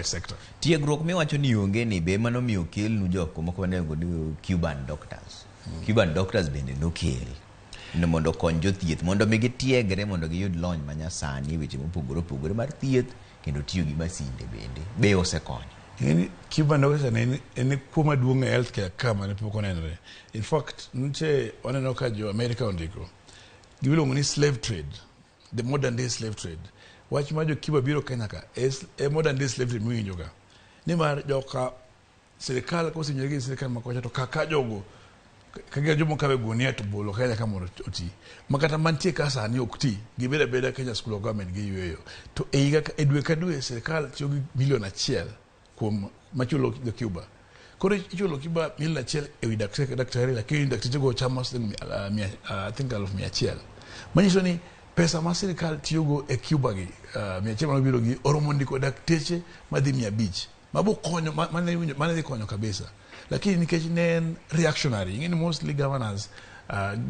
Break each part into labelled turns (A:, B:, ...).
A: private sector.
B: Tiegruok miwacho ni onge ni be mano miyo kel nu joko moko manego ni Cuban doctors. Cuban doctors bende nokel no mondo kony jothieth mondo mi gitiegre mondo giyud lony manyasani weche mopogore opogore mar thieth kendo tiyo gi masinde bende be osekonyo.
A: Cuban doctors en kuma duong' healthcare kama ne pok onenore. In fact, nche oneno ka jo America ondiko giluongo ni slave trade, the modern day slave trade. Wach ma jo Cuba biro Kenya ka e modern day slave trade miwinjo ga. Nimar joka serikal kosenyere gi serikal makocha to kaka jogo kage jomo kawe gunia to bolo Kenya kama oti. Makata mantie ka sani ok ti gibeda beda Kenya School of Government gi yueyo. To e dwe ka dwe serikal tiyo gi milion achiel kuom machulo jo Cuba. Koro ichulo Cuba milion achiel e wi daktari lakini daktari go chamo I think 100,000. Manyiso ni pesa ma sirikal tiyogo e Cuba gi 100 manobiro gi oromo ndiko dakteche madhi 500 mabo konyo mane dhi konyo kabisa, lakini nikech ne en reactionary ingeni mostly governors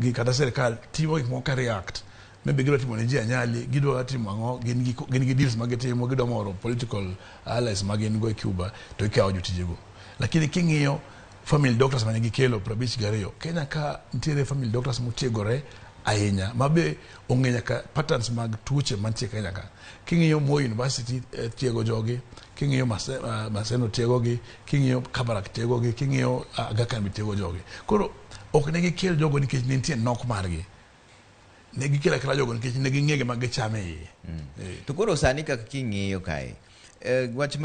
A: gi kata sirikal timo gik moko ka react maybe gidwa timo ne ji anyali gidwa timo ang'o gin gi deals magitimo gidwa moro political allies magin go e Cuba to ikawo jotijego. Lakini king'iyo family doctors mane gikelo 52 Kenya ka nitiere family doctors motiegore ahinya mabe ong'e nyaka patterns mag tuoche mantie Kenya ka. King'iyo Moi University tiego jogi, king'iyo Maseno tiego gi, king'iyo Kabarak tiego gi, king'iyo Aga Khan tiego jogi. Koro ok ne gikel jogo nikech nitie nok margi. Ne gikela kala jogo nikech ne ging'ege mag chame iye.
B: To koro sani kaka king'iyo kae wach